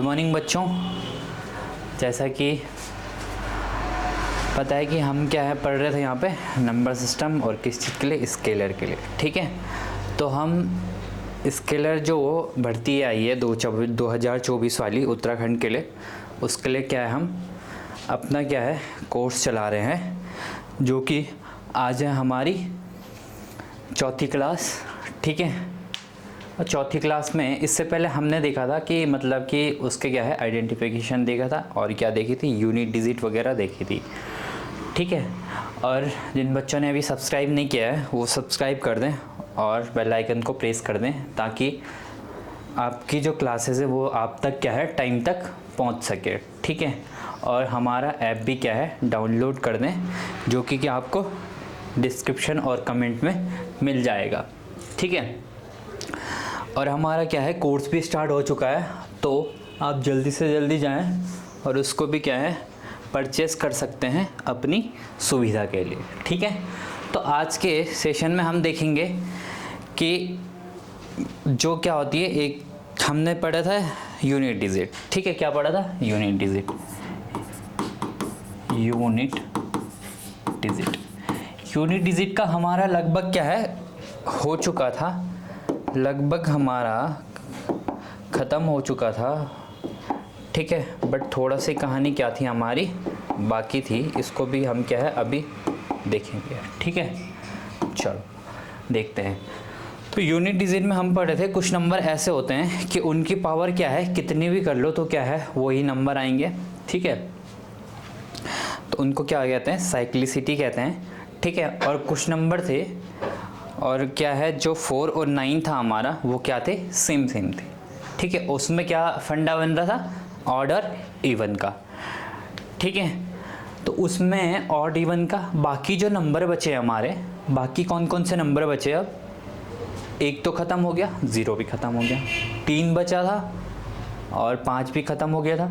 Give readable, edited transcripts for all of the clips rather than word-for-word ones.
Good morning बच्चों। जैसा कि पता है कि हम क्या है पढ़ रहे थे यहाँ पे नंबर सिस्टम और किस चीज़ के लिए, स्केलर के लिए। ठीक है, तो हम स्केलर जो भर्ती आई है 2024 वाली उत्तराखंड के लिए, उसके लिए क्या है हम अपना क्या है कोर्स चला रहे हैं, जो कि आज है हमारी चौथी क्लास। ठीक है, और चौथी क्लास में इससे पहले हमने देखा था कि मतलब कि उसके क्या है आइडेंटिफिकेशन देखा था और क्या देखी थी, यूनिट डिजिट वगैरह देखी थी। ठीक है, और जिन बच्चों ने अभी सब्सक्राइब नहीं किया है वो सब्सक्राइब कर दें और बेल आइकन को प्रेस कर दें, ताकि आपकी जो क्लासेस है वो आप तक क्या है टाइम तक पहुंच सके। ठीक है, और हमारा ऐप भी क्या है डाउनलोड कर दें, जो कि आपको डिस्क्रिप्शन और कमेंट में मिल जाएगा। ठीक है, और हमारा क्या है कोर्स भी स्टार्ट हो चुका है, तो आप जल्दी से जल्दी जाएं और उसको भी क्या है परचेस कर सकते हैं अपनी सुविधा के लिए। ठीक है, तो आज के सेशन में हम देखेंगे कि जो क्या होती है, एक हमने पढ़ा था यूनिट डिजिट। ठीक है, क्या पढ़ा था? Unit digit. यूनिट डिजिट का हमारा लगभग क्या है हो चुका था, लगभग हमारा ख़त्म हो चुका था। ठीक है, बट थोड़ा सी कहानी क्या थी हमारी बाकी थी, इसको भी हम क्या है अभी देखेंगे। ठीक है, चलो देखते हैं। तो यूनिट डिजिट में हम पढ़े थे कुछ नंबर ऐसे होते हैं कि उनकी पावर क्या है कितनी भी कर लो तो क्या है वही नंबर आएंगे। ठीक है, तो उनको क्या कहते हैं, साइक्लिसिटी कहते हैं। ठीक है, और कुछ नंबर थे और क्या है जो 4 और 9 था हमारा, वो क्या थे, सेम थे। ठीक है, उसमें क्या फंडा बन रहा था, ऑर्डर इवन का। ठीक है, तो उसमें ऑड इवन का बाकी जो नंबर बचे हमारे, बाकी कौन कौन से नंबर बचे, अब एक तो ख़त्म हो गया, 0 भी ख़त्म हो गया, 3 बचा था और 5 भी ख़त्म हो गया था,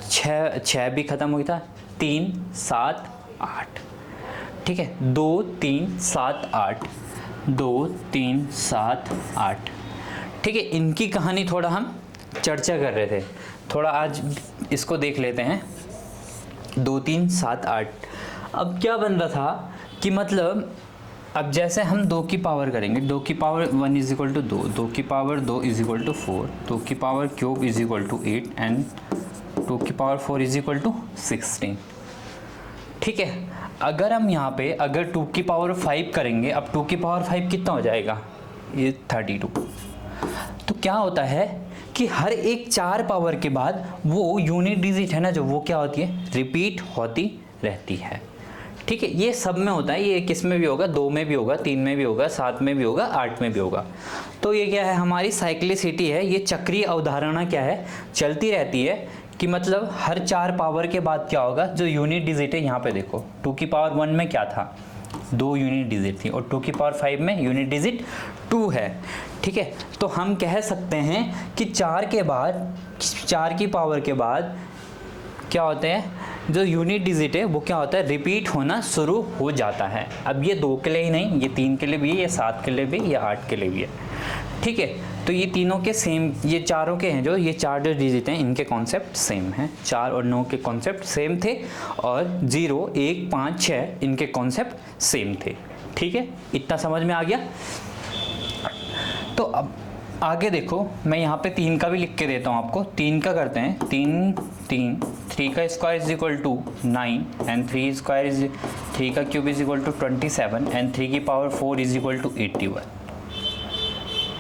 6 भी ख़त्म हो गया था, 3 7 8। ठीक है, 2 3 7 8, 2 3 7 8। ठीक है, इनकी कहानी थोड़ा हम चर्चा कर रहे थे, थोड़ा आज इसको देख लेते हैं। 2 3 7 8। अब क्या बन रहा था कि मतलब अब जैसे हम 2 की पावर करेंगे, 2 की पावर 1 इज इक्वल टू 2, 2 की पावर 2 इज इक्वल टू 4, 2 की power cube is equal to 8 and 2 की पावर 4 इज इक्वल टू 16। ठीक है, अगर हम यहाँ पे अगर 2 की पावर 5 करेंगे, अब 2 की पावर 5 कितना हो जाएगा, ये 32। तो क्या होता है कि हर एक 4 पावर के बाद वो यूनिट डिजिट है ना जो, वो क्या होती है, रिपीट होती रहती है। ठीक है, ये सब में होता है, ये किस में भी होगा, 2 में भी होगा, 3 में भी होगा, 7 में भी होगा, 8 में भी होगा। तो ये क्या है हमारी साइक्लिसिटी है, ये चक्रीय अवधारणा क्या है चलती रहती है कि मतलब हर 4 पावर के बाद क्या होगा, जो यूनिट डिजिट है, यहाँ पे देखो 2 की पावर 1 में क्या था, 2 यूनिट डिजिट थी, और 2 की पावर 5 में यूनिट डिजिट 2 है। ठीक है, तो हम कह सकते हैं कि 4 के बाद, 4 की पावर के बाद क्या होते हैं, जो यूनिट डिजिट है वो क्या होता है, रिपीट होना शुरू हो जाता है। अब ये 2 के लिए ही नहीं, ये 3 के लिए भी है, ये 7 के लिए भी, ये 8 के लिए भी है। ठीक है, तो ये तीनों के सेम, ये चारों के हैं जो, ये 4 जो डिजिट हैं इनके कॉन्सेप्ट सेम हैं, 4 और 9 के कॉन्सेप्ट सेम थे, और 0 1 5 6 इनके कॉन्सेप्ट सेम थे। ठीक है, इतना समझ में आ गया। तो अब आगे देखो, मैं यहाँ पे 3 का भी लिख के देता हूँ आपको। 3 का करते हैं, 3 का square is equal to 9 and 3 का cube is equal to 27 and 3 की पावर 4 इज इक्वल टू 81।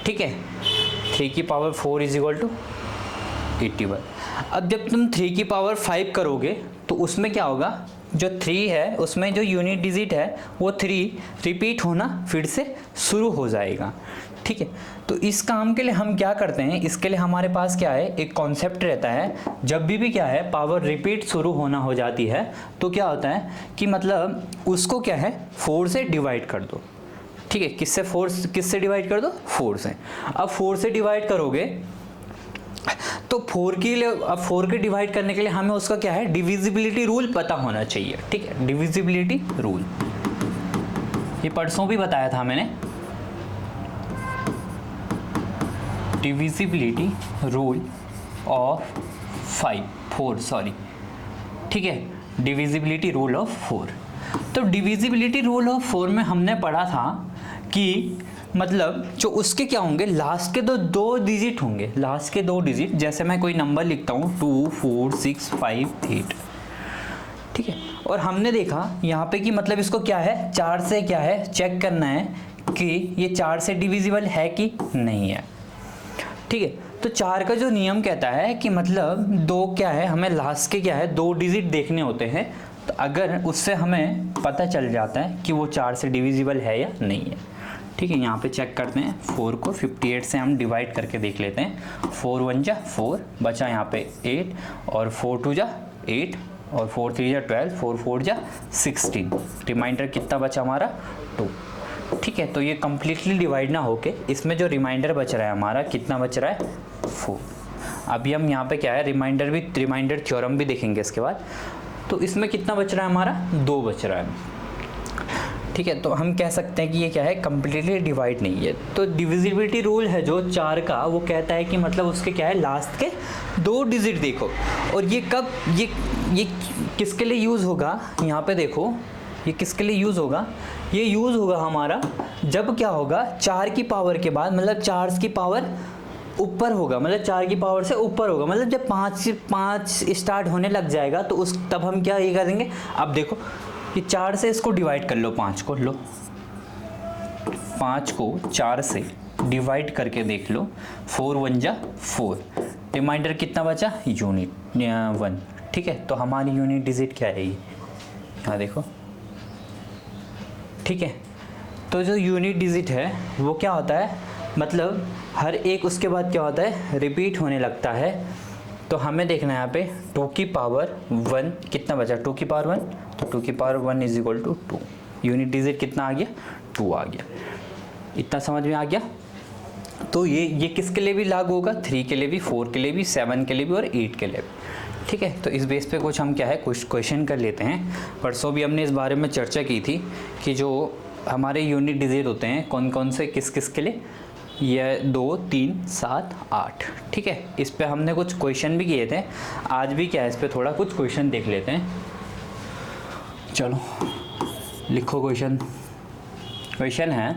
ठीक है, 3 की पावर 4 इज इक्वल टू 81। अब जब तुम 3 की पावर 5 करोगे तो उसमें क्या होगा, जो 3 है उसमें जो यूनिट डिजिट है वो 3 रिपीट होना फिर से शुरू हो जाएगा। ठीक है, तो इस काम के लिए हम क्या करते हैं, इसके लिए हमारे पास क्या है, एक कॉन्सेप्ट रहता है, जब भी क्या है पावर रिपीट शुरू होना हो जाती है तो क्या होता है कि मतलब उसको क्या है 4 से डिवाइड कर दो। ठीक है, किससे डिवाइड कर दो, 4 से। अब 4 से डिवाइड करोगे तो 4 के लिए, अब 4 के डिवाइड करने के लिए हमें उसका क्या है, डिविजिबिलिटी रूल पता होना चाहिए। ठीक है, डिविजिबिलिटी रूल, ये परसों भी बताया था मैंने। डिविजिबिलिटी रूल ऑफ 4 सॉरी, ठीक है, डिविजिबिलिटी रूल ऑफ 4। तो डिविजिबिलिटी रूल ऑफ 4 में हमने पढ़ा था कि मतलब जो उसके क्या होंगे, लास्ट के दो डिजिट होंगे, लास्ट के 2 डिजिट, जैसे मैं कोई नंबर लिखता हूँ 2 4 6 5 8, ठीक है। और हमने देखा यहाँ पे कि मतलब इसको क्या है, 4 से क्या है चेक करना है कि ये 4 से डिविजिबल है कि नहीं है, ठीक है। तो 4 का जो नियम कहता है कि मतलब 2 क्या है, हमें लास्ट के क्या है 2 डिजिट देखने होते हैं, तो अगर उससे हमें पता चल जाता है कि वो 4 से डिविजिबल है या नहीं है, ठीक है। यहाँ पे चेक करते हैं, 4 को 58 से हम डिवाइड करके देख लेते हैं। 4 1 जा 4, बचा यहाँ पे 8, और 4 2 जा 8, और 4 3 जा 12, 4 4 जा 16, रिमाइंडर कितना बचा हमारा 2, ठीक है। तो ये कम्प्लीटली डिवाइड ना होके इसमें जो रिमाइंडर बच रहा है हमारा कितना बच रहा है 4। अभी हम यहाँ पे क्या है रिमाइंडर थ्योरम भी देखेंगे इसके बाद। तो इसमें कितना बच रहा है हमारा 2 बच रहा है, ठीक है। तो हम कह सकते हैं कि ये क्या है कम्प्लीटली डिवाइड नहीं है। तो डिविजिबिलिटी रूल है जो 4 का, वो कहता है कि मतलब उसके क्या है लास्ट के 2 डिजिट देखो। और ये कब ये किसके लिए यूज़ होगा, यहाँ पे देखो ये किसके लिए यूज़ होगा, ये यूज़ होगा हमारा जब क्या होगा 4 की पावर के बाद, मतलब 4 की पावर ऊपर होगा, मतलब 4 की पावर से ऊपर होगा, मतलब जब 5 स्टार्ट होने लग जाएगा तो उस तब हम क्या ये करेंगे। अब देखो ये 4 से इसको डिवाइड कर लो, 5 को लो, 5 को 4 से डिवाइड करके देख लो, 4 1 जा 4, रिमाइंडर कितना बचा यूनिट 1, ठीक है। तो हमारी यूनिट डिजिट क्या है ये, यहाँ देखो, ठीक है। तो जो यूनिट डिजिट है वो क्या होता है, मतलब हर एक उसके बाद क्या होता है रिपीट होने लगता है। तो हमें देखना है यहाँ पे 2 की पावर 1 कितना बचा, 2 की पावर 1, तो 2 की power 1 is equal to 2, unit digit कितना आ गया 2 आ गया। इतना समझ में आ गया। तो ये किसके लिए भी लागू होगा, 3 के लिए भी, 4 के लिए भी, 7 के लिए भी और 8 के लिए भी, ठीक है। तो इस बेस पे कुछ हम क्या है कुछ क्वेश्चन कर लेते हैं। परसों भी हमने इस बारे में चर्चा की थी कि जो हमारे यूनिट डिजिट होते हैं कौन कौन से किस किस के लिए, ये 2 3 7 8, ठीक है। इस पे हमने कुछ क्वेश्चन भी किए थे, आज भी क्या है इस पे थोड़ा कुछ क्वेश्चन देख लेते हैं। चलो लिखो क्वेश्चन। क्वेश्चन है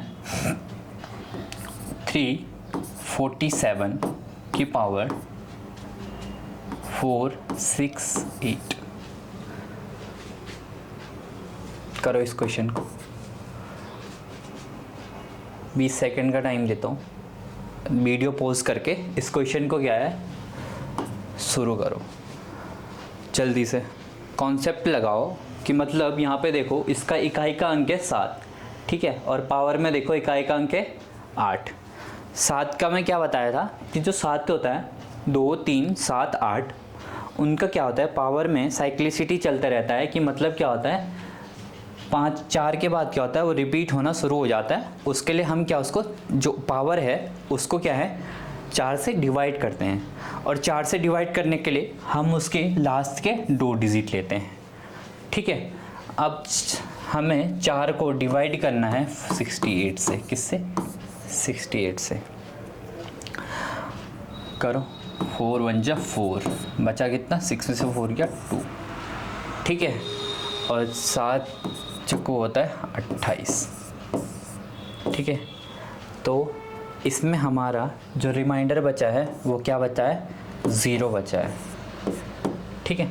347 की पावर 468। करो इस क्वेश्चन को, 20 सेकंड का टाइम देता हूँ, वीडियो पॉज करके इस क्वेश्चन को क्या है शुरू करो जल्दी से। कॉन्सेप्ट लगाओ कि मतलब यहाँ पे देखो इसका इकाई का अंक है 7, ठीक है, और पावर में देखो इकाई का अंक है 8। 7 का मैं क्या बताया था कि जो 7 होता है 2 3 7 8, उनका क्या होता है पावर में साइक्लिसिटी चलता रहता है, कि मतलब क्या होता है 5 4 के बाद क्या होता है वो रिपीट होना शुरू हो जाता है। उसके लिए हम क्या उसको जो पावर है उसको क्या है 4 से डिवाइड करते हैं, और 4 से डिवाइड करने के लिए हम उसके लास्ट के 2 डिजिट लेते हैं, ठीक है। अब हमें 4 को डिवाइड करना है 68 से, किससे 68 से। करो 4 1 जा 4, बचा कितना 6 में से 4 गया 2, ठीक है, और 7 चक्को होता है 28, ठीक है। तो इसमें हमारा जो रिमाइंडर बचा है वो क्या बचा है 0 बचा है, ठीक है।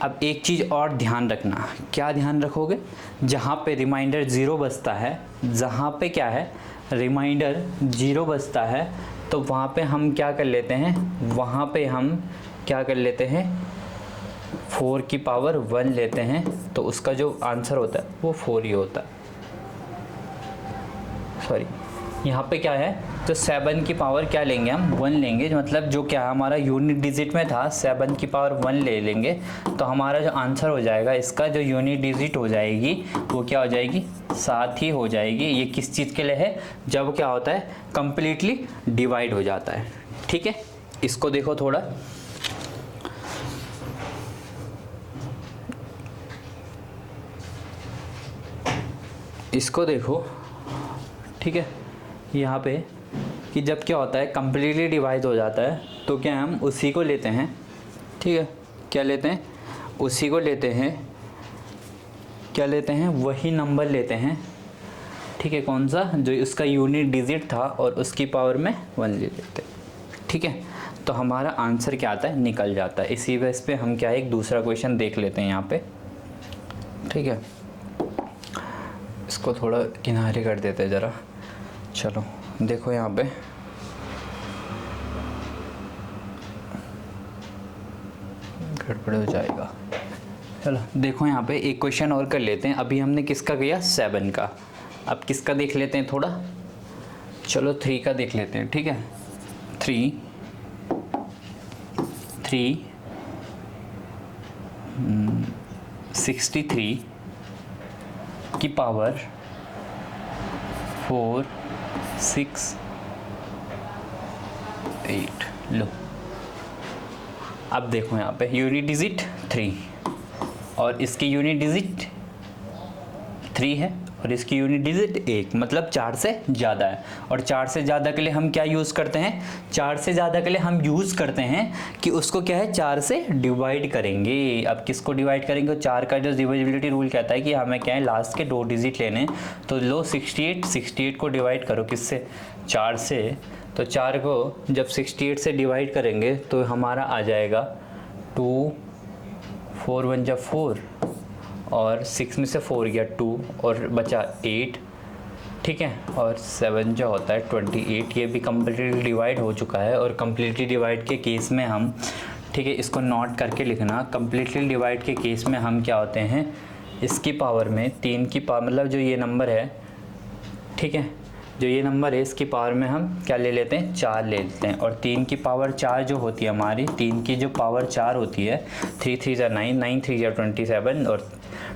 अब एक चीज़ और ध्यान रखना, क्या ध्यान रखोगे, जहाँ पे रिमाइंडर 0 बचता है, जहाँ पे क्या है रिमाइंडर 0 बचता है, तो वहाँ पे हम क्या कर लेते हैं, वहाँ पे हम क्या कर लेते हैं 4 की पावर 1 लेते हैं, तो उसका जो आंसर होता है वो 4 ही होता है। सॉरी, यहाँ पे क्या है तो 7 की पावर क्या लेंगे हम 1 लेंगे, मतलब जो क्या हमारा यूनिट डिजिट में था 7 की पावर 1 ले लेंगे, तो हमारा जो आंसर हो जाएगा इसका जो यूनिट डिजिट हो जाएगी वो क्या हो जाएगी 7 ही हो जाएगी। ये किस चीज़ के लिए है, जब क्या होता है कंप्लीटली डिवाइड हो जाता है, ठीक है। इसको देखो थोड़ा, इसको देखो, ठीक है। यहाँ पे कि जब क्या होता है कम्प्लीटली डिवाइड हो जाता है तो क्या हम उसी को लेते हैं ठीक है, क्या लेते हैं, उसी को लेते हैं, क्या लेते हैं, वही नंबर लेते हैं, ठीक है, कौन सा, जो उसका यूनिट डिजिट था और उसकी पावर में 1 ले लेते हैं। ठीक है, तो हमारा आंसर क्या आता है, निकल जाता है। इसी बेस पे हम क्या है, एक दूसरा क्वेश्चन देख लेते हैं यहाँ पे। ठीक है, इसको थोड़ा किनारे कर देते हैं ज़रा। चलो देखो यहाँ पे, गड़बड़ हो जाएगा। चलो देखो यहाँ पे एक क्वेश्चन और कर लेते हैं। अभी हमने किसका किया, 7 का। अब किसका देख लेते हैं थोड़ा, चलो 3 का देख लेते हैं। ठीक है, 3 63 की पावर 4 6 8। लो अब देखो यहाँ पे यूनिट डिजिट 3 और इसकी यूनिट डिजिट 3 है और इसकी यूनिट डिजिट 1, मतलब 4 से ज़्यादा है। और 4 से ज़्यादा के लिए हम क्या यूज़ करते हैं, 4 से ज़्यादा के लिए हम यूज़ करते हैं कि उसको क्या है, 4 से डिवाइड करेंगे। अब किसको डिवाइड करेंगे, 4 का जो डिविजिबिलिटी रूल कहता है कि हमें क्या है, लास्ट के 2 डिजिट लेने। तो लो 68 को डिवाइड करो किससे, 4 से। तो 4 को जब 68 से डिवाइड करेंगे तो हमारा आ जाएगा 2, 4 1 जा 4 और 6 में से 4 गया 2 और बचा 8। ठीक है, और 7 जो होता है 28। ये भी कम्प्लीटली डिवाइड हो चुका है। और कम्प्लीटली डिवाइड के केस में हम, ठीक है, इसको नोट करके लिखना, कम्प्लीटली डिवाइड के केस में हम क्या होते हैं, इसकी पावर में 3 की पावर, मतलब जो ये नंबर है, ठीक है, जो ये नंबर है इसकी पावर में हम क्या ले लेते हैं, 4 ले लेते हैं। और 3 की पावर 4 जो होती है हमारी, 3 की जो पावर 4 होती है, 3 3 जा 9, 9 3 जा 27 और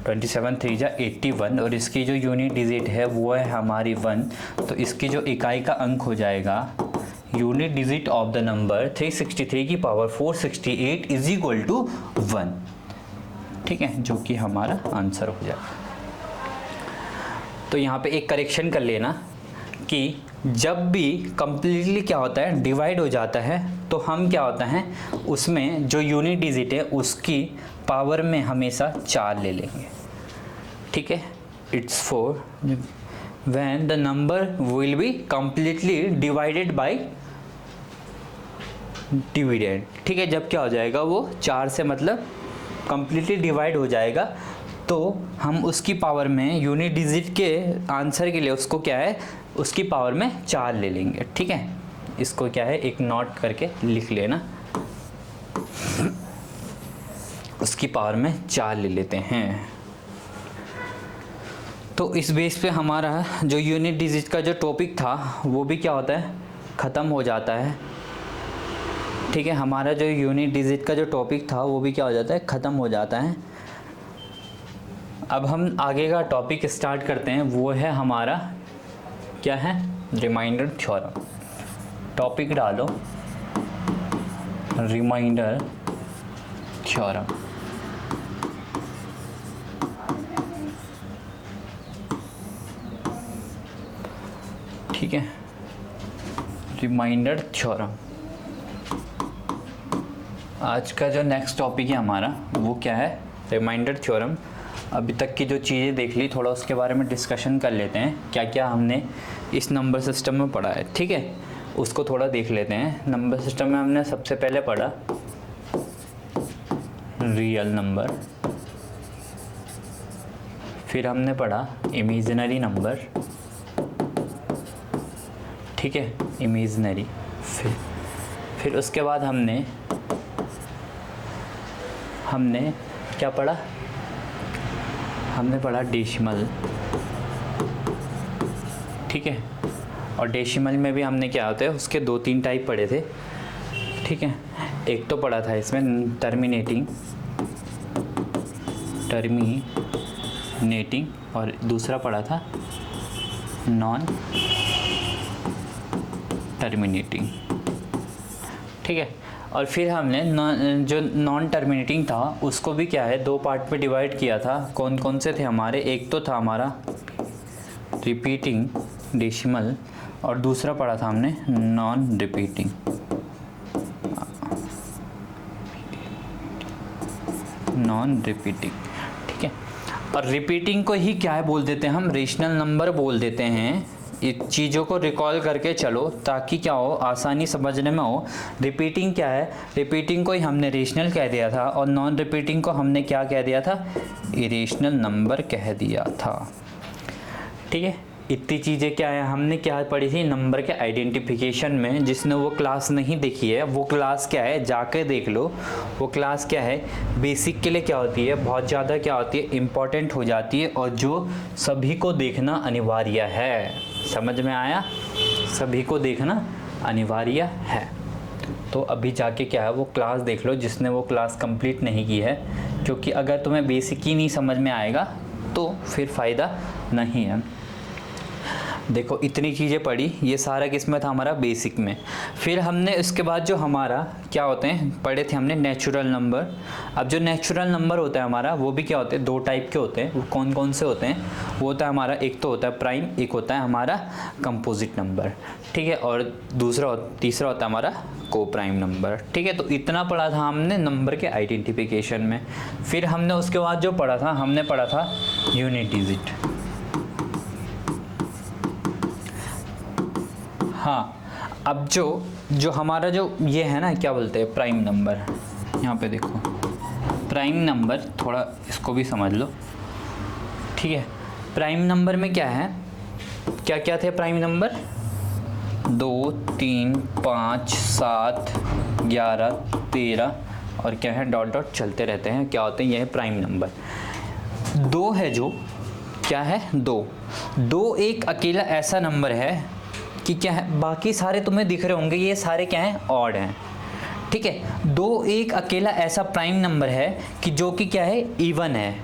27 3 जा 81। और इसकी जो यूनिट डिजिट है वो है हमारी 1। तो इसकी जो इकाई का अंक हो जाएगा, unit digit of the number 363 की पावर 468 इज इक्वल टू 1। ठीक है, जो कि हमारा आंसर हो जाएगा। तो यहाँ पे एक करेक्शन कर लेना कि जब भी कंप्लीटली क्या होता है, डिवाइड हो जाता है, तो हम क्या होता है, उसमें जो यूनिट डिजिट है उसकी पावर में हमेशा 4 ले लेंगे। ठीक है, it's 4 when the number will be completely divided by dividend. ठीक है, जब क्या हो जाएगा, वो 4 से मतलब कंप्लीटली डिवाइड हो जाएगा, तो हम उसकी पावर में यूनिट डिजिट के आंसर के लिए उसको क्या है, उसकी पावर में 4 ले लेंगे। ठीक है, इसको क्या है, एक नोट करके लिख लेना, उसकी पावर में 4 ले लेते हैं। तो इस बेस पे हमारा जो यूनिट डिजिट का जो टॉपिक था वो भी क्या होता है, ख़त्म हो जाता है। ठीक है, हमारा जो यूनिट डिजिट का जो टॉपिक था वो भी क्या हो जाता है, ख़त्म हो जाता है। अब हम आगे का टॉपिक स्टार्ट करते हैं, वो है हमारा क्या है, रिमाइंडर थ्योरम। टॉपिक डालो रिमाइंडर थ्योरम। ठीक है, रिमाइंडर थ्योरम। आज का जो नेक्स्ट टॉपिक है हमारा वो क्या है, रिमाइंडर थ्योरम। अभी तक की जो चीज़ें देख ली, थोड़ा उसके बारे में डिस्कशन कर लेते हैं, क्या क्या हमने इस नंबर सिस्टम में पढ़ा है। ठीक है, उसको थोड़ा देख लेते हैं। नंबर सिस्टम में हमने सबसे पहले पढ़ा रियल नंबर, फिर हमने पढ़ा इमेजिनरी नंबर। ठीक है, इमेजिनरी। फिर उसके बाद हमने क्या पढ़ा, हमने पढ़ा डेसिमल। ठीक है, और डेसिमल में भी हमने क्या होता है, उसके 2-3 टाइप पढ़े थे। ठीक है, एक तो पढ़ा था इसमें टर्मिनेटिंग और दूसरा पढ़ा था नॉन टर्मिनेटिंग। ठीक है, और फिर हमने जो नॉन टर्मिनेटिंग था उसको भी क्या है, 2 पार्ट में डिवाइड किया था। कौन कौन से थे हमारे, एक तो था हमारा रिपीटिंग डेसिमल और दूसरा पढ़ा था हमने नॉन रिपीटिंग। नॉन रिपीटिंग, ठीक है। और रिपीटिंग को ही क्या है बोल देते हैं हम, रेशनल नंबर बोल देते हैं। इन चीज़ों को रिकॉल करके चलो ताकि क्या हो, आसानी समझने में हो। रिपीटिंग क्या है, रिपीटिंग को ही हमने रेशनल कह दिया था और नॉन रिपीटिंग को हमने क्या कह दिया था, इरेशनल नंबर कह दिया था, ठीक है। इतनी चीज़ें क्या है, हमने क्या पढ़ी थी नंबर के आइडेंटिफिकेशन में। जिसने वो क्लास नहीं देखी है, वो क्लास क्या है जाके देख लो। वो क्लास क्या है, बेसिक के लिए क्या होती है, बहुत ज़्यादा क्या होती है, इम्पॉर्टेंट हो जाती है और जो सभी को देखना अनिवार्य है। समझ में आया, सभी को देखना अनिवार्य है। तो अभी जाके क्या है वो क्लास देख लो जिसने वो क्लास कंप्लीट नहीं की है, क्योंकि अगर तुम्हें बेसिक ही नहीं समझ में आएगा तो फिर फ़ायदा नहीं है। देखो इतनी चीज़ें पढ़ी, ये सारा किस्म था हमारा बेसिक में। फिर हमने इसके बाद जो हमारा क्या होते हैं पढ़े थे हमने, नेचुरल नंबर। अब जो नेचुरल नंबर होता है हमारा, वो भी क्या होते हैं, दो टाइप के होते हैं। वो कौन कौन से होते हैं, वो होता है हमारा, एक तो होता है प्राइम, एक होता है हमारा कंपोजिट नंबर, ठीक है। और तीसरा होता है हमारा को प्राइम नंबर, ठीक है। तो इतना पढ़ा था हमने नंबर के आइडेंटिफिकेशन में। फिर हमने उसके बाद जो पढ़ा था, हमने पढ़ा था यूनिट डिजिट। हाँ, अब जो हमारा जो ये है ना, क्या बोलते हैं, प्राइम नंबर। यहाँ पे देखो प्राइम नंबर, थोड़ा इसको भी समझ लो, ठीक है। प्राइम नंबर में क्या है, क्या क्या थे प्राइम नंबर, 2, 3, 5, 7, 11, 13 और क्या है डॉट डॉट चलते रहते हैं, क्या होते हैं, यह है प्राइम नंबर। 2 है जो, क्या है, 2 एक अकेला ऐसा नंबर है कि क्या है, बाकी सारे तुम्हें दिख रहे होंगे, ये सारे क्या हैं, ऑड हैं, ठीक है। 2 एक अकेला ऐसा प्राइम नंबर है कि जो कि क्या है, इवन है,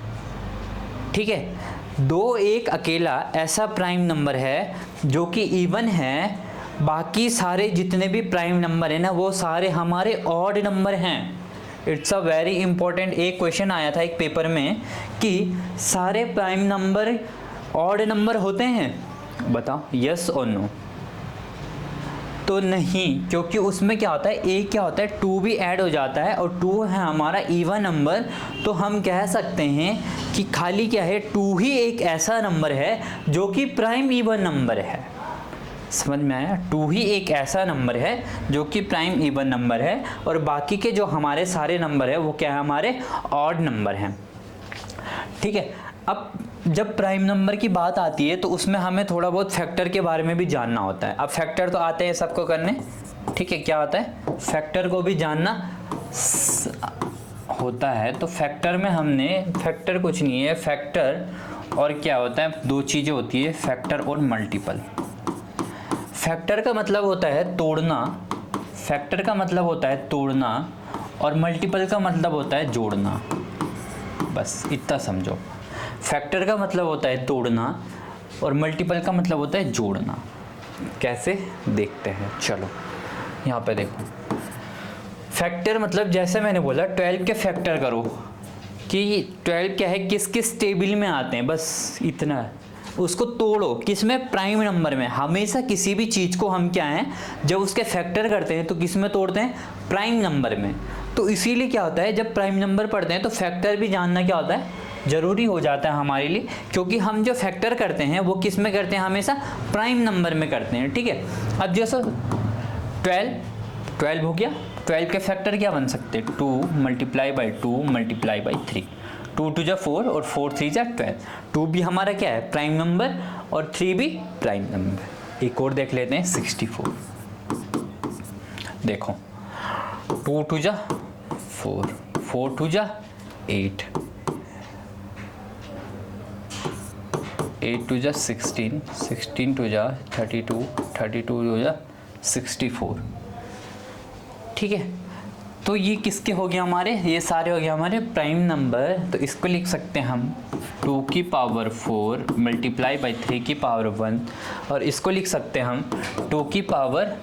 ठीक है। 2 एक अकेला ऐसा प्राइम नंबर है जो कि इवन है, बाकी सारे जितने भी प्राइम नंबर है ना, वो सारे हमारे ऑड नंबर हैं। इट्स अ वेरी इंपॉर्टेंट, एक क्वेश्चन आया था एक पेपर में कि सारे प्राइम नंबर ऑड नंबर होते हैं, बताओ यस और नो। तो नहीं, क्योंकि उसमें क्या होता है, एक क्या होता है, 2 भी ऐड हो जाता है और 2 है हमारा इवन नंबर। तो हम कह सकते हैं कि खाली क्या है, 2 ही एक ऐसा नंबर है जो कि प्राइम इवन नंबर है। समझ में आया, 2 ही एक ऐसा नंबर है जो कि प्राइम इवन नंबर है और बाकी के जो हमारे सारे नंबर है वो क्या है, हमारे ऑड नंबर हैं, ठीक है। अब जब प्राइम नंबर की बात आती है तो उसमें हमें थोड़ा बहुत फैक्टर के बारे में भी जानना होता है। अब फैक्टर तो आते हैं सबको करने, ठीक है, क्या होता है, फैक्टर को भी जानना होता है। तो फैक्टर में हमने, फैक्टर कुछ नहीं है, फैक्टर और क्या होता है, 2 चीज़ें होती है, फैक्टर और मल्टीपल। फैक्टर का मतलब होता है तोड़ना, फैक्टर का मतलब होता है तोड़ना और मल्टीपल का मतलब होता है जोड़ना, बस इतना समझो। फैक्टर का मतलब होता है तोड़ना और मल्टीपल का मतलब होता है जोड़ना। कैसे देखते हैं, चलो यहाँ पे देखो। फैक्टर मतलब जैसे मैंने बोला 12 के फैक्टर करो, कि 12 क्या है, किस किस टेबल में आते हैं, बस इतना। उसको तोड़ो, किस में, प्राइम नंबर में। हमेशा किसी भी चीज़ को हम क्या हैं, जब उसके फैक्टर करते हैं तो किस में तोड़ते हैं, प्राइम नंबर में। तो इसीलिए क्या होता है, जब प्राइम नंबर पढ़ते हैं तो फैक्टर भी जानना क्या होता है, ज़रूरी हो जाता है हमारे लिए, क्योंकि हम जो फैक्टर करते हैं वो किस में करते हैं, हमेशा प्राइम नंबर में करते हैं, ठीक है। अब जैसे 12 हो गया, 12 के फैक्टर क्या बन सकते हैं, 2 × 2 × 3, 2 × 2 = 4 और 4 × 3 = 12। 2 भी हमारा क्या है, प्राइम नंबर, और 3 भी प्राइम नंबर। एक और देख लेते हैं, 64। देखो 2 × 2 = 4, 4 × 2 = 8, 8 × 2 = 16, 16 × 2 = 32, 32 × 2 = 64, ठीक है। तो ये किसके हो गया, हमारे ये सारे हो गया हमारे प्राइम नंबर। तो इसको लिख सकते हैं हम 2 की पावर 4 × 3 की पावर 1, और इसको लिख सकते हैं हम 2 की पावर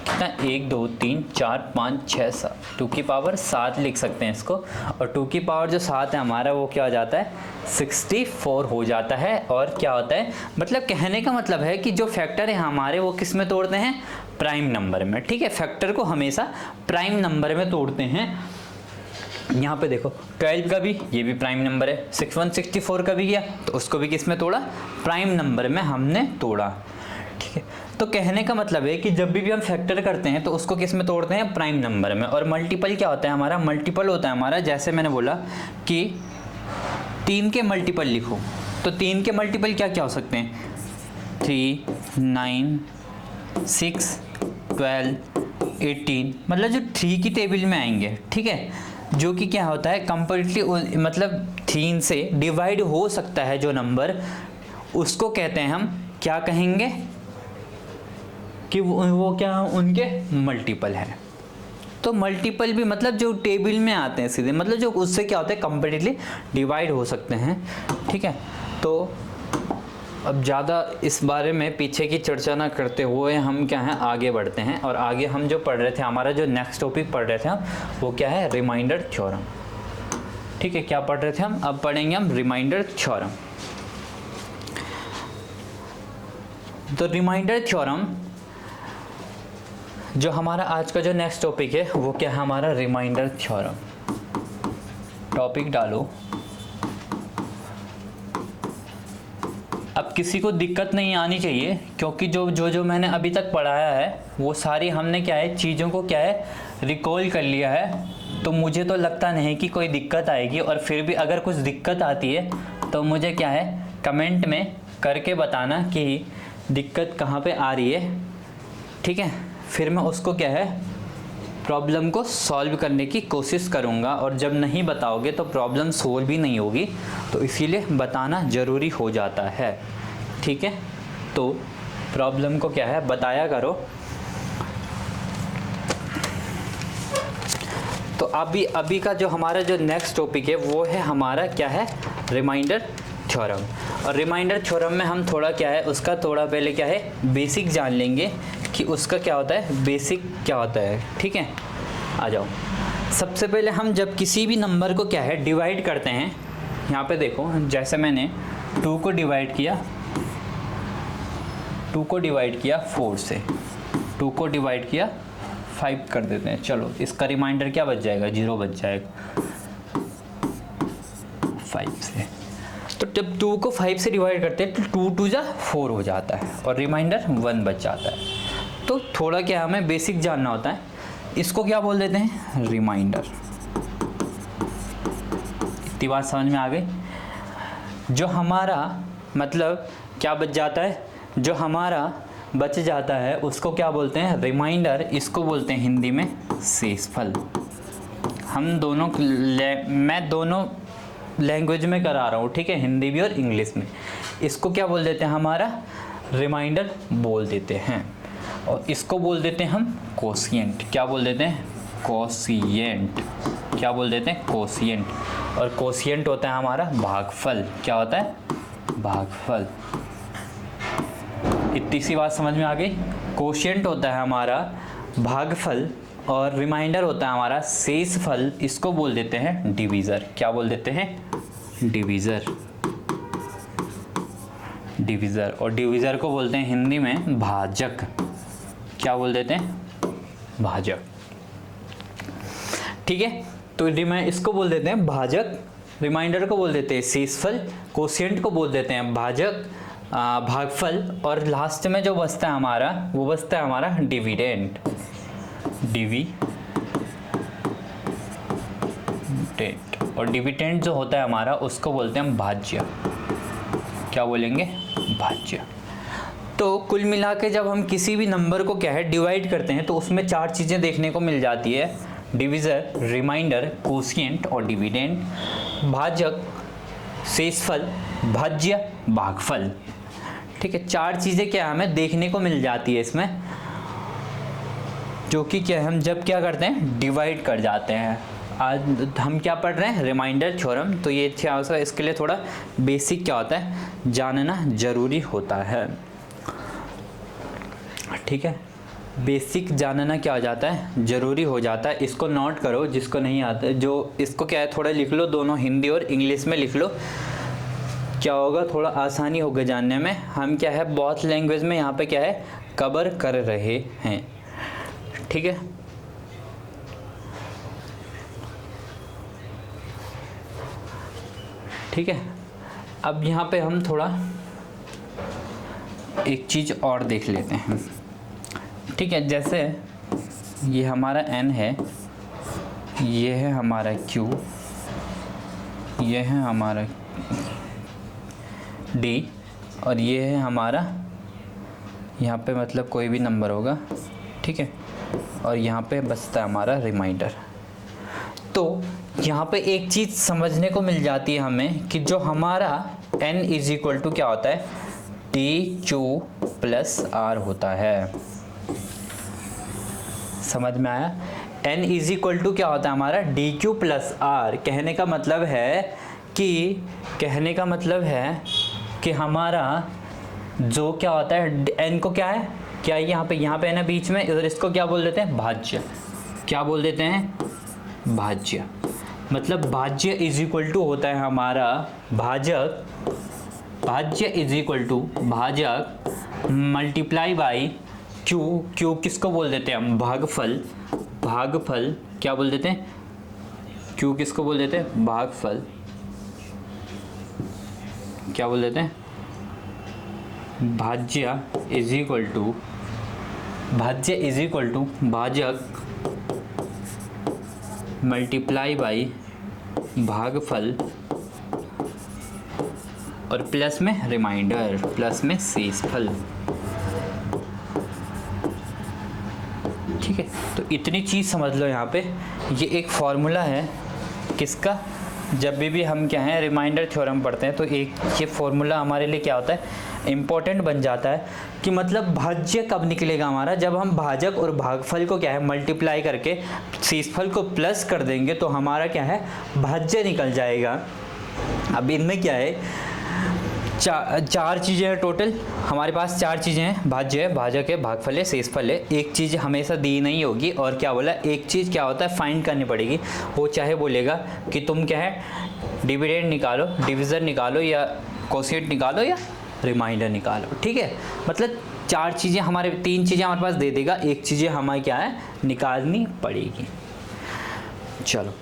कितना, 1 2 3 4 5 6 7, 2 की पावर 7 लिख सकते हैं इसको। और 2 की पावर जो 7 है हमारा, वो क्या हो जाता है, 64 हो जाता है। और क्या होता है, मतलब कहने का मतलब है कि जो फैक्टर है हमारे, वो किस में तोड़ते हैं, प्राइम नंबर में, ठीक है। फैक्टर को हमेशा प्राइम नंबर में तोड़ते हैं। यहाँ पे देखो 12 का भी, ये भी प्राइम नंबर है। 6164 का भी किया तो उसको भी किस में तोड़ा, प्राइम नंबर में हमने तोड़ा। ठीक है, तो कहने का मतलब है कि जब भी हम फैक्टर करते हैं तो उसको किस में तोड़ते हैं, प्राइम नंबर में। और मल्टीपल क्या होता है हमारा, मल्टीपल होता है हमारा, जैसे मैंने बोला कि 3 के मल्टीपल लिखो, तो 3 के मल्टीपल क्या क्या हो सकते हैं, 3, 9, 6, 12, 18, मतलब जो 3 की टेबल में आएंगे। ठीक है, जो कि क्या होता है कंप्लीटली, मतलब 3 से डिवाइड हो सकता है जो नंबर, उसको कहते हैं हम क्या कहेंगे कि वो क्या उनके मल्टीपल है। तो मल्टीपल भी मतलब जो टेबल में आते हैं सीधे, मतलब जो उससे क्या होता है कंप्लीटली डिवाइड हो सकते हैं। ठीक है, तो अब ज़्यादा इस बारे में पीछे की चर्चा ना करते हुए हम क्या है आगे बढ़ते हैं। और आगे हम जो पढ़ रहे थे, हमारा जो नेक्स्ट टॉपिक पढ़ रहे थे हम, वो क्या है, रिमाइंडर थ्योरम। ठीक है, क्या पढ़ रहे थे हम, अब पढ़ेंगे हम रिमाइंडर थ्योरम। तो रिमाइंडर थ्योरम जो हमारा आज का जो नेक्स्ट टॉपिक है वो क्या है हमारा, रिमाइंडर थ्योरम। टॉपिक डालो। अब किसी को दिक्कत नहीं आनी चाहिए, क्योंकि जो मैंने अभी तक पढ़ाया है वो सारी हमने क्या है चीज़ों को क्या है रिकॉल कर लिया है। तो मुझे तो लगता नहीं कि कोई दिक्कत आएगी। और फिर भी अगर कुछ दिक्कत आती है तो मुझे क्या है कमेंट में करके बताना कि दिक्कत कहाँ पे आ रही है। ठीक है, फिर मैं उसको क्या है प्रॉब्लम को सॉल्व करने की कोशिश करूँगा। और जब नहीं बताओगे तो प्रॉब्लम सॉल्व भी नहीं होगी, तो इसीलिए बताना ज़रूरी हो जाता है। ठीक है, तो प्रॉब्लम को क्या है बताया करो। तो अभी का जो हमारा जो नेक्स्ट टॉपिक है वो है हमारा क्या है, रिमाइंडर थ्योरम। और रिमाइंडर थ्योरम में हम थोड़ा क्या है उसका थोड़ा पहले क्या है बेसिक जान लेंगे कि उसका क्या होता है, बेसिक क्या होता है। ठीक है, आ जाओ। सबसे पहले हम जब किसी भी नंबर को क्या है डिवाइड करते हैं, यहाँ पे देखो जैसे मैंने 2 को डिवाइड किया 4 से, 2 को डिवाइड किया 5 कर देते हैं। चलो इसका रिमाइंडर क्या बच जाएगा, 0 बच जाएगा 5 से। तो जब 2 को 5 से डिवाइड करते हैं तो 2 2 जा 4 हो जाता है और रिमाइंडर 1 बच जाता है। तो थोड़ा क्या हमें बेसिक जानना होता है, इसको क्या बोल देते हैं, रिमाइंडर। इतनी बात समझ में आ गई। जो हमारा मतलब क्या बच जाता है, जो हमारा बच जाता है उसको क्या बोलते हैं, रिमाइंडर। इसको बोलते हैं हिंदी में शेषफल। मैं दोनों लैंग्वेज में करा रहा हूँ, ठीक है, हिंदी भी और इंग्लिश में। इसको क्या बोल देते हैं, हमारा रिमाइंडर बोल देते हैं। और इसको बोल देते हैं हम कोशिएंट। क्या बोल देते हैं, कोशिएंट। क्या बोल देते हैं, कोशिएंट। और कोशिएंट होता है हमारा भागफल। क्या होता है, भागफल। इतनी सी बात समझ में आ गई। कोशिएंट होता है हमारा भागफल और रिमाइंडर होता है हमारा शेषफल। इसको बोल देते हैं डिवीज़र। क्या बोल देते हैं, डिवीज़र। डिवीज़र। और डिवीज़र को बोलते हैं हिंदी में भाजक। क्या बोल देते हैं, भाजक। ठीक है, तो इसको बोल देते हैं भाजक, रिमाइंडर को बोल देते हैं शेषफल, कोशिएंट को बोल देते हैं भाजक, भागफल, और लास्ट में जो बचता है हमारा वो बचता है हमारा डिविडेंड। डिविडेंड। और डिविडेंड जो होता है हमारा उसको बोलते हैं भाज्य। क्या बोलेंगे, भाज्य। तो कुल मिला के जब हम किसी भी नंबर को क्या है डिवाइड करते हैं तो उसमें 4 चीज़ें देखने को मिल जाती है, डिवीज़र, रिमाइंडर, कोशिएंट और डिविडेंड। भाजक, शेषफल, भाज्य, भागफल। ठीक है, 4 चीज़ें क्या हमें देखने को मिल जाती है इसमें, जो कि क्या हम जब क्या करते हैं डिवाइड कर जाते हैं। आज हम क्या पढ़ रहे हैं, रिमाइंडर थ्योरम। तो ये अच्छा, इसके लिए थोड़ा बेसिक क्या होता है जानना ज़रूरी होता है। ठीक है, बेसिक जानना क्या हो जाता है, ज़रूरी हो जाता है। इसको नोट करो जिसको नहीं आता, जो इसको क्या है थोड़ा लिख लो, दोनों हिंदी और इंग्लिश में लिख लो। क्या होगा, थोड़ा आसानी होगा जानने में। हम क्या है बहुत लैंग्वेज में यहाँ पे क्या है कवर कर रहे हैं। ठीक है, ठीक है, अब यहाँ पे हम थोड़ा एक चीज़ और देख लेते हैं। ठीक है, जैसे ये हमारा n है, ये है हमारा q, ये है हमारा d, और ये है हमारा यहाँ पे मतलब कोई भी नंबर होगा। ठीक है, और यहाँ पे बचता है हमारा रिमाइंडर। तो यहाँ पे एक चीज़ समझने को मिल जाती है हमें कि जो हमारा n इज इक्वल टू क्या होता है, dq प्लस r होता है। समझ में आया? n इज इक्वल टू क्या होता है हमारा, dq प्लस r। कहने का मतलब है कि हमारा जो क्या होता है n को क्या है, क्या यहाँ पे है ना बीच में, इधर इसको क्या बोल देते हैं, भाज्य। क्या बोल देते हैं, भाज्य। मतलब भाज्य इज इक्वल टू होता है हमारा भाजक, भाज्य इज इक्वल टू भाजक मल्टीप्लाई बाई q। q किसको बोल देते हैं हम, भागफल। भागफल क्या बोल देते हैं, q किसको बोल देते हैं, भागफल। क्या बोल देते हैं, भाज्य इज इक्वल टू भाजक मल्टीप्लाई बाई भागफल और प्लस में रिमाइंडर, प्लस में शेषफल। ठीक है, तो इतनी चीज़ समझ लो यहाँ पे। ये एक फॉर्मूला है किसका, जब भी हम क्या है रिमाइंडर थ्योरम पढ़ते हैं तो एक ये फॉर्मूला हमारे लिए क्या होता है, इम्पोर्टेंट बन जाता है कि मतलब भाज्य कब निकलेगा हमारा, जब हम भाजक और भागफल को क्या है मल्टीप्लाई करके शेषफल को प्लस कर देंगे तो हमारा क्या है, भाज्य निकल जाएगा। अब इनमें क्या है, चार चीज़ें हैं टोटल हमारे पास, चार चीज़ें हैं, भाज्य है, भाजक है, भागफल है, शेषफल है। एक चीज़ हमेशा दी नहीं होगी, और क्या बोला, एक चीज़ क्या होता है फाइंड करनी पड़ेगी। वो चाहे बोलेगा कि तुम क्या है डिविडेंड निकालो, डिविज़न निकालो, या कोशिएंट निकालो, या रिमाइंडर निकालो। ठीक है, मतलब चार चीज़ें हमारे, तीन चीज़ें हमारे पास दे देगा, एक चीज़ें हमारी क्या है निकालनी पड़ेगी। चलो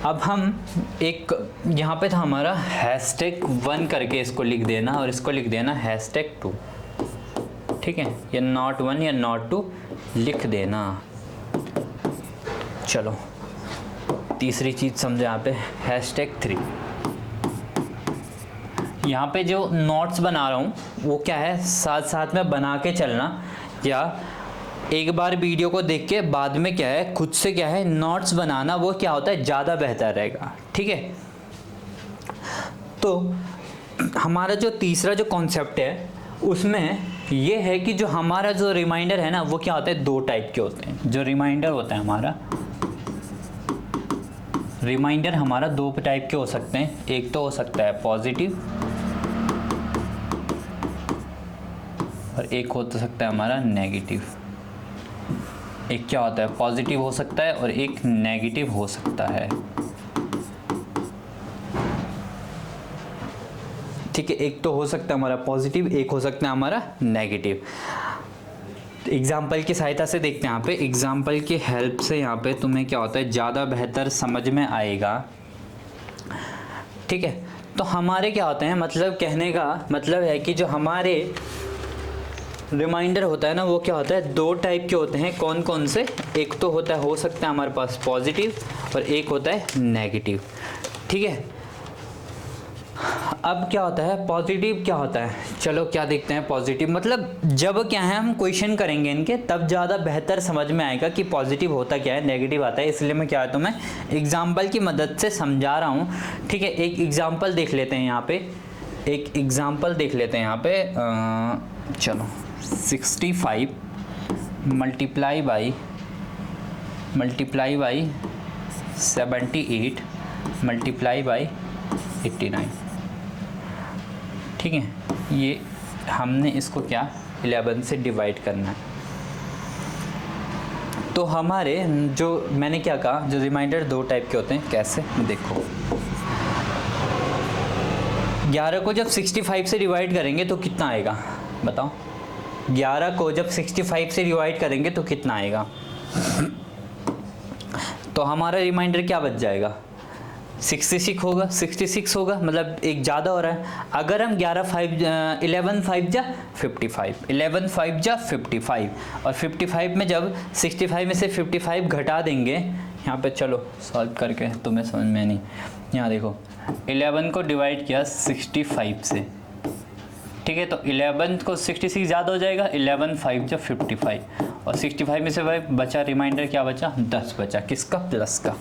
अब हम एक यहाँ पे था हमारा #1 करके इसको लिख देना, और इसको लिख देना #2। ठीक है, या नॉट 1 या नॉट 2 लिख देना। चलो तीसरी चीज़ समझो यहाँ पे #3। यहाँ पे जो नोट्स बना रहा हूँ वो क्या है, साथ साथ में बना के चलना, या एक बार वीडियो को देख के बाद में क्या है खुद से क्या है नोट्स बनाना, वो क्या होता है ज़्यादा बेहतर रहेगा। ठीक है, तो हमारा जो तीसरा जो कॉन्सेप्ट है उसमें ये है कि जो हमारा जो रिमाइंडर है ना वो क्या होता है, दो टाइप के होते हैं। जो रिमाइंडर होता है हमारा, रिमाइंडर हमारा दो टाइप के हो सकते हैं। एक तो हो सकता है पॉजिटिव, और एक हो सकता है हमारा नेगेटिव। एक क्या होता है पॉजिटिव हो सकता है और एक नेगेटिव हो सकता है। ठीक है, एक तो हो सकता है हमारा पॉजिटिव, एक हो सकता है हमारा नेगेटिव। एग्जाम्पल की सहायता से देखते हैं। यहाँ पे एग्जाम्पल की हेल्प से यहाँ पे तुम्हें क्या होता है ज़्यादा बेहतर समझ में आएगा। ठीक है, तो हमारे क्या होते हैं, मतलब कहने का मतलब है कि जो हमारे रिमाइंडर होता है ना वो क्या होता है दो टाइप के होते हैं। कौन कौन से, एक तो होता है हो सकता है हमारे पास पॉजिटिव, और एक होता है नेगेटिव। ठीक है, अब क्या होता है पॉजिटिव, क्या होता है चलो क्या देखते हैं। पॉजिटिव मतलब जब क्या है हम क्वेश्चन करेंगे इनके तब ज़्यादा बेहतर समझ में आएगा कि पॉजिटिव होता क्या है, नेगेटिव आता है। इसलिए मैं क्या है तो मैं एग्जाम्पल की मदद से समझा रहा हूँ। ठीक है, एक एग्जाम्पल देख लेते हैं यहाँ पे, एक एग्जाम्पल देख लेते हैं यहाँ पे। चलो 65 मल्टीप्लाई बाई 78 मल्टीप्लाई बाई 89। ठीक है, ये हमने इसको क्या 11 से डिवाइड करना है। तो हमारे जो मैंने क्या कहा, जो रिमाइंडर दो टाइप के होते हैं। कैसे देखो, 11 को जब 65 से डिवाइड करेंगे तो कितना आएगा बताओ। 11 को जब 65 से डिवाइड करेंगे तो कितना आएगा। तो हमारा रिमाइंडर क्या बच जाएगा, 66 होगा, 66 होगा, मतलब एक ज़्यादा हो रहा है। अगर हम 11 5 जा 55, 11 5 जा 55, और 55 में जब 65 में से 55 घटा देंगे, यहाँ पे चलो सॉल्व करके, तुम्हें समझ में नहीं, यहाँ देखो 11 को डिवाइड किया 65 से, ठीक है, तो 11 को 66 ज़्यादा हो जाएगा, 11 5 जा 55, और 65 में से भाई बचा रिमाइंडर क्या बचा, 10 बचा, किसका, प्लस का।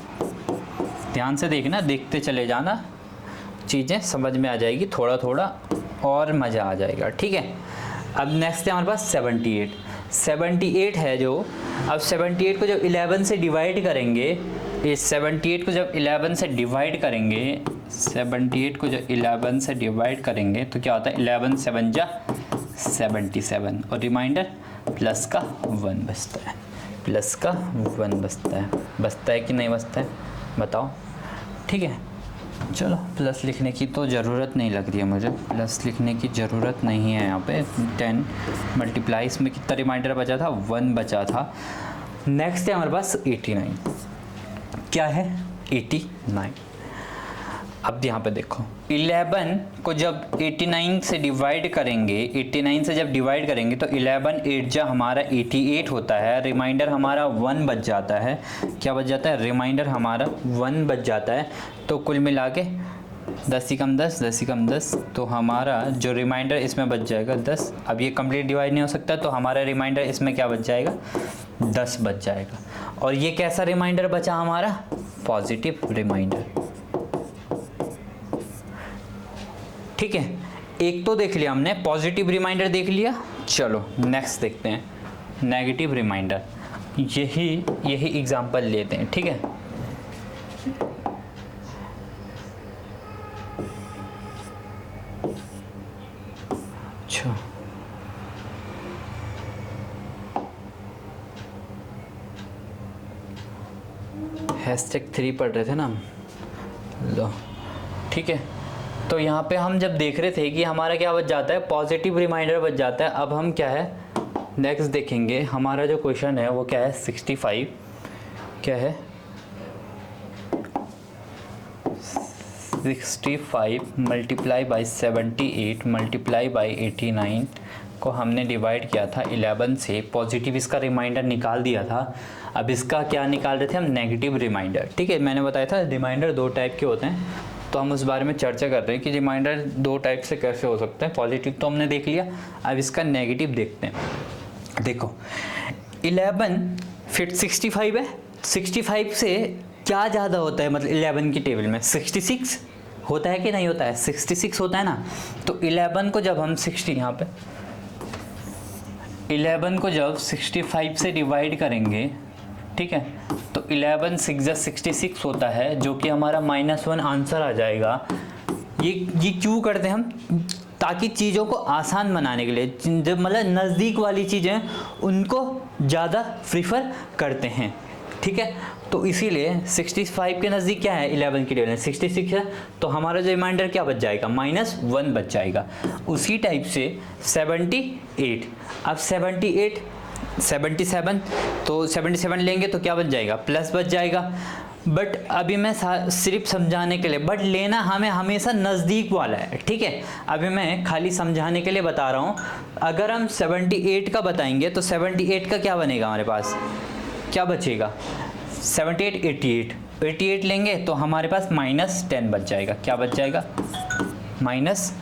ध्यान से देखना, देखते चले जाना, चीज़ें समझ में आ जाएगी, थोड़ा थोड़ा और मज़ा आ जाएगा, ठीक है। अब नेक्स्ट है हमारे पास 78 है जो, अब 78 को जब 11 से डिवाइड करेंगे, इस 78 को जब 11 से डिवाइड करेंगे, 78 को जब 11 से डिवाइड करेंगे तो क्या होता है, 11 7 जा 77, और रिमाइंडर प्लस का 1 बचता है, प्लस का 1 बचता है कि नहीं बचता है, बताओ, ठीक है। चलो प्लस लिखने की तो ज़रूरत नहीं लग रही है मुझे, प्लस लिखने की ज़रूरत नहीं है यहाँ पे। 10 मल्टीप्लाई, इसमें कितना रिमाइंडर बचा था, 1 बचा था। नेक्स्ट है हमारे पास 89, क्या है 89। अब यहाँ पे देखो 11 को जब 89 से डिवाइड करेंगे, 89 से जब डिवाइड करेंगे तो 11 8 जा हमारा 88 होता है, रिमाइंडर हमारा 1 बच जाता है, क्या बच जाता है, रिमाइंडर हमारा 1 बच जाता है। तो कुल मिला के 10 ही कम 10, 10 ही कम 10, तो हमारा जो रिमाइंडर इसमें बच जाएगा 10। अब ये कंप्लीट डिवाइड नहीं हो सकता, तो हमारा रिमाइंडर इसमें क्या बच जाएगा, 10 बच जाएगा। और ये कैसा रिमाइंडर बचा हमारा, पॉजिटिव रिमाइंडर, ठीक है। एक तो देख लिया हमने, पॉजिटिव रिमाइंडर देख लिया। चलो नेक्स्ट देखते हैं नेगेटिव रिमाइंडर, यही एग्जांपल लेते हैं, ठीक है। अच्छा, #3 पढ़ रहे थे ना हम, लो ठीक है। तो यहाँ पे हम जब देख रहे थे कि हमारा क्या बच जाता है, पॉजिटिव रिमाइंडर बच जाता है। अब हम क्या है नेक्स्ट देखेंगे, हमारा जो क्वेश्चन है वो क्या है, 65 क्या है, 65 मल्टीप्लाई बाई 78 मल्टीप्लाई बाई 89 को हमने डिवाइड किया था 11 से, पॉजिटिव इसका रिमाइंडर निकाल दिया था। अब इसका क्या निकाल रहे थे हम, नेगेटिव रिमाइंडर, ठीक है। मैंने बताया था रिमाइंडर 2 टाइप के होते हैं, तो हम उस बारे में चर्चा कर रहे हैं कि रिमाइंडर 2 टाइप से कैसे हो सकते हैं। पॉजिटिव तो हमने देख लिया, अब इसका नेगेटिव देखते हैं। देखो 11 फिर 65 है, 65 से क्या ज़्यादा होता है, मतलब 11 की टेबल में 66 होता है कि नहीं होता है, 66 होता है ना। तो 11 को जब हम 60 यहाँ पे 11 को जब 65 से डिवाइड करेंगे, ठीक है, तो 11 6 जा 66 होता है, जो कि हमारा -1 आंसर आ जाएगा। ये क्यों करते हैं हम, ताकि चीज़ों को आसान बनाने के लिए, जब मतलब नज़दीक वाली चीज़ें उनको ज़्यादा प्रीफर करते हैं, ठीक है। तो इसीलिए 65 के नज़दीक क्या है, 11 की टेबल में 66 है, तो हमारा जो रिमाइंडर क्या बच जाएगा, -1 बच जाएगा। उसी टाइप से 78, अब 77 तो 77 लेंगे तो क्या बच जाएगा, प्लस बच जाएगा। बट अभी मैं सिर्फ समझाने के लिए, बट लेना हमें हमेशा नज़दीक वाला है, ठीक है। अभी मैं खाली समझाने के लिए बता रहा हूँ। अगर हम 78 का बताएंगे तो 78 का क्या बनेगा, हमारे पास क्या बचेगा, 78 88 लेंगे तो हमारे पास -10 बच जाएगा, क्या बच जाएगा, -10,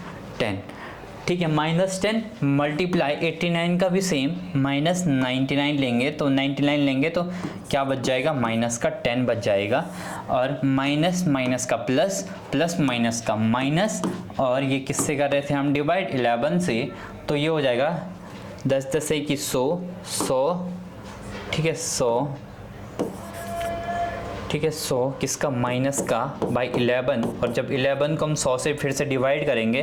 ठीक है। -10 मल्टीप्लाई 89 का भी सेम, -99 लेंगे तो 99 लेंगे तो क्या बच जाएगा, माइनस का 10 बच जाएगा, और माइनस का प्लस, प्लस माइनस का माइनस, और ये किससे कर रहे थे हम डिवाइड, 11 से, तो ये हो जाएगा 10 10 की 100, ठीक है, 100, ठीक है, 100 किसका, माइनस का बाई 11, और जब 11 को हम 100 से फिर से डिवाइड करेंगे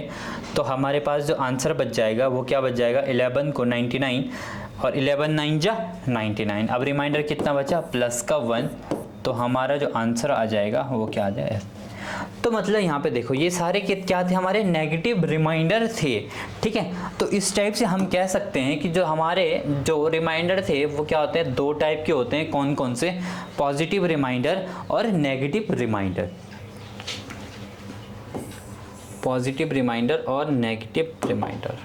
तो हमारे पास जो आंसर बच जाएगा वो क्या बच जाएगा, 11 को 99, और 11 9 जा 99। अब रिमाइंडर कितना बचा, प्लस का 1, तो हमारा जो आंसर आ जाएगा वो क्या आ जाएगा। तो मतलब यहाँ पे देखो ये सारे क्या थे, हमारे नेगेटिव रिमाइंडर थे, ठीक है। तो इस टाइप से हम कह सकते हैं कि जो हमारे जो रिमाइंडर थे वो क्या होते हैं, 2 टाइप के होते हैं। कौन कौन से, पॉजिटिव रिमाइंडर और नेगेटिव रिमाइंडर, पॉजिटिव रिमाइंडर और नेगेटिव रिमाइंडर।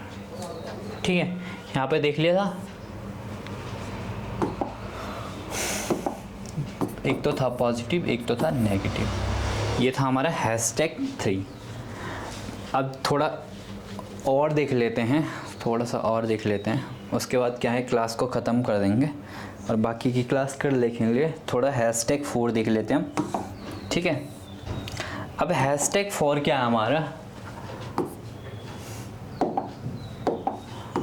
ठीक है, यहाँ पे देख लिया था, एक तो था पॉजिटिव, एक तो था नेगेटिव। ये था हमारा #3। अब थोड़ा और देख लेते हैं, थोड़ा सा और देख लेते हैं, उसके बाद क्या है क्लास को ख़त्म कर देंगे और बाकी की क्लास कर देखेंगे। थोड़ा #4 देख लेते हैं हम। ठीक है, अब #4 क्या है हमारा,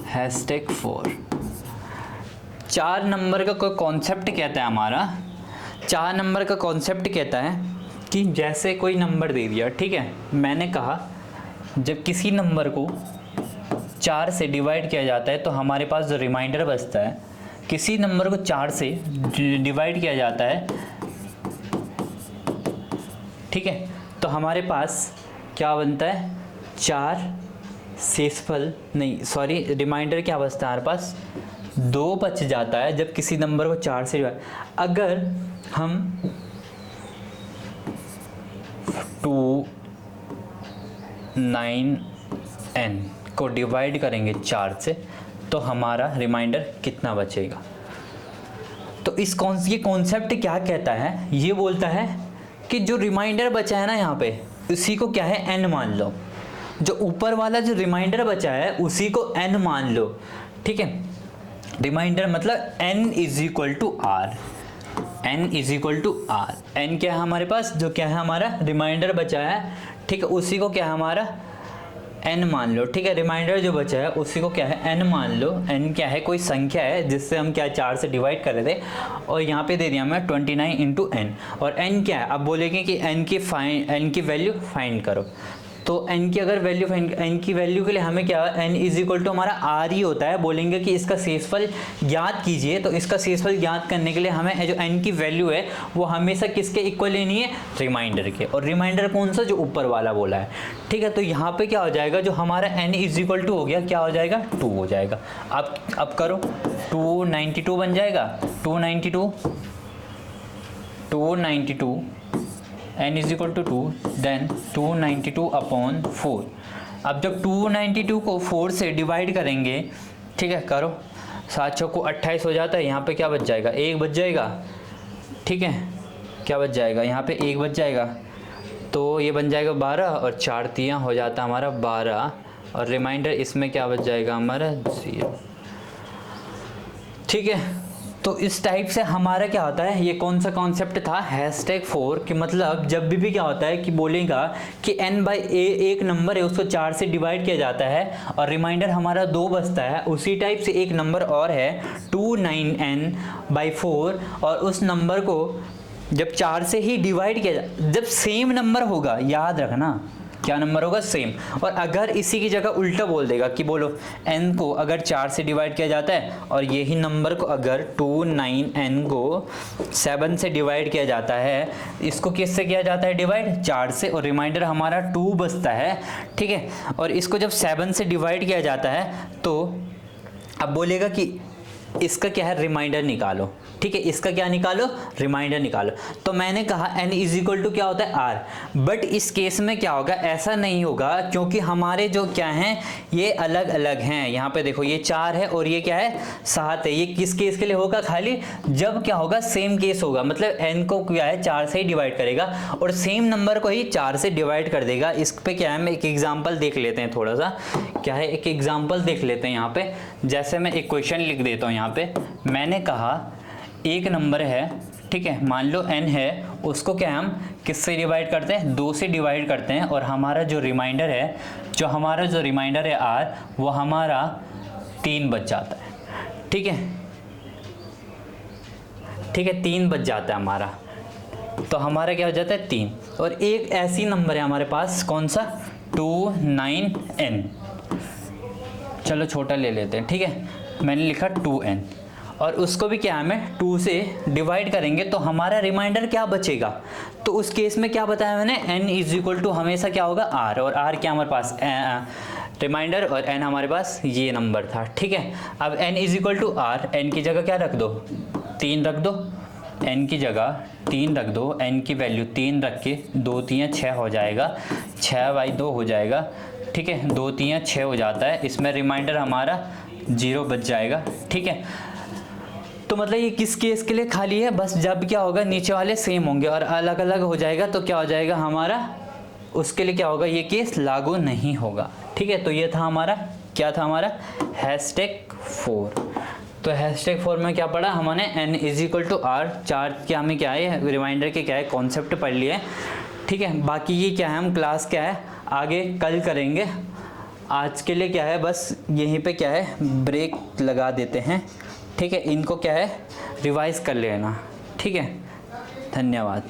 #4 4 नंबर का कोई कॉन्सेप्ट कहता है हमारा। 4 नंबर का कॉन्सेप्ट कहता है कि जैसे कोई नंबर दे दिया, ठीक है, मैंने कहा जब किसी नंबर को 4 से डिवाइड किया जाता है तो हमारे पास जो रिमाइंडर बचता है, किसी नंबर को 4 से डिवाइड किया जाता है, ठीक है, तो हमारे पास क्या बनता है, 4 शेषफल नहीं, सॉरी, रिमाइंडर क्या बचता है हमारे पास, 2 बच जाता है जब किसी नंबर को 4 से डिवाइड। अगर हम 2 9n को डिवाइड करेंगे 4 से तो हमारा रिमाइंडर कितना बचेगा। तो ये कॉन्सेप्ट क्या कहता है, ये बोलता है कि जो रिमाइंडर बचा है ना यहाँ पे, उसी को क्या है n मान लो। जो ऊपर वाला जो रिमाइंडर बचा है उसी को n मान लो। ठीक है, रिमाइंडर मतलब n = r, n = r। n क्या है हमारे पास, जो क्या है हमारा रिमाइंडर बचा है, ठीक है, उसी को क्या है हमारा n मान लो। ठीक है, रिमाइंडर जो बचा है उसी को क्या है n मान लो। n क्या है, कोई संख्या है जिससे हम क्या 4 से डिवाइड कर रहे थे और यहाँ पे दे दिया मैं 29 × n। और n क्या है, अब बोलेंगे कि n की वैल्यू फाइंड करो। तो n की अगर वैल्यू n की वैल्यू के लिए हमें क्या, n = हमारा r ही होता है। बोलेंगे कि इसका शेषफल ज्ञात कीजिए, तो इसका शेषफल ज्ञात करने के लिए हमें जो n की वैल्यू है वो हमेशा किसके इक्वल लेनी है, रिमाइंडर के। और रिमाइंडर कौन सा, जो ऊपर वाला बोला है। ठीक है, तो यहाँ पे क्या हो जाएगा, जो हमारा n = हो गया, क्या हो जाएगा, 2 हो जाएगा। अब करो, 292 बन जाएगा, 292 n = 2, देन 292/4। अब जब 292 को 4 से डिवाइड करेंगे, ठीक है, करो, 7 चौको 28 हो जाता है। यहाँ पे क्या बच जाएगा, 1 बच जाएगा। ठीक है, क्या बच जाएगा, यहाँ पे 1 बच जाएगा, तो ये बन जाएगा 12 और 4 तियाँ हो जाता हमारा 12 और रिमाइंडर इसमें क्या बच जाएगा हमारा 0। ठीक है, तो इस टाइप से हमारा क्या होता है, ये कौन सा कॉन्सेप्ट था, #4 कि मतलब जब भी क्या होता है कि बोलेगा कि n/a एक नंबर है उसको 4 से डिवाइड किया जाता है और रिमाइंडर हमारा 2 बचता है। उसी टाइप से एक नंबर और है 29n/4 और उस नंबर को जब 4 से ही डिवाइड किया जब सेम नंबर होगा, याद रखना क्या नंबर होगा, सेम। और अगर इसी की जगह उल्टा बोल देगा कि बोलो n को अगर 4 से डिवाइड किया जाता है और यही नंबर को अगर 29n को 7 से डिवाइड किया जाता है, इसको किससे किया जाता है डिवाइड, 4 से, और रिमाइंडर हमारा 2 बचता है। ठीक है, और इसको जब 7 से डिवाइड किया जाता है तो अब बोलेगा कि इसका क्या है, रिमाइंडर निकालो। ठीक है, इसका क्या निकालो, रिमाइंडर निकालो। तो मैंने कहा n = क्या होता है, r। बट इस केस में क्या होगा, ऐसा नहीं होगा क्योंकि हमारे जो क्या हैं ये अलग अलग हैं। यहाँ पे देखो ये 4 है और ये क्या है 7 है। ये किस केस के लिए होगा, खाली जब क्या होगा, सेम केस होगा, मतलब n को क्या है 4 से ही डिवाइड करेगा और सेम नंबर को ही 4 से डिवाइड कर देगा। इस पे क्या है, हम एक एग्जाम्पल देख लेते हैं, थोड़ा सा क्या है, एक एग्जाम्पल देख लेते हैं। यहाँ पे जैसे मैं एक क्वेश्चन लिख देता हूँ। यहाँ पे मैंने कहा एक नंबर है, ठीक है, मान लो n है, उसको क्या हम किससे डिवाइड करते हैं, 2 से डिवाइड करते हैं और हमारा जो रिमाइंडर है r, वो हमारा 3 बच जाता है। ठीक है, 3 बच जाता है हमारा, तो हमारा क्या हो जाता है 3। और एक ऐसी नंबर है हमारे पास, कौन सा, 29n, चलो छोटा ले लेते हैं। ठीक है, मैंने लिखा 2n और उसको भी क्या हमें 2 से डिवाइड करेंगे तो हमारा रिमाइंडर क्या बचेगा। तो उस केस में क्या बताया मैंने, n = हमेशा क्या होगा, r, और r क्या हमारे पास रिमाइंडर और n हमारे पास ये नंबर था। ठीक है, अब n = r, n की जगह क्या रख दो, 3 रख दो, n की जगह 3 रख दो, n की वैल्यू 3 रख के 2 3 6 हो जाएगा। 6/2 हो जाएगा, ठीक है, 2 3 6 हो जाता है, इसमें रिमाइंडर हमारा 0 बच जाएगा, ठीक है। तो मतलब ये किस केस के लिए खाली है, बस जब क्या होगा नीचे वाले सेम होंगे और अलग अलग हो जाएगा तो क्या हो जाएगा हमारा, उसके लिए क्या होगा, ये केस लागू नहीं होगा, ठीक है। तो ये था हमारा, क्या था हमारा #4। तो #4 में क्या पढ़ा हमने, n = r, चार क्या हमें क्या है, रिमाइंडर के क्या है कॉन्सेप्ट पढ़ लिए, ठीक है। बाकी ये क्या है, हम क्लास क्या है आगे कल करेंगे। आज के लिए क्या है बस यहीं पे क्या है ब्रेक लगा देते हैं, ठीक है। इनको क्या है रिवाइज कर लेना, ठीक है। धन्यवाद।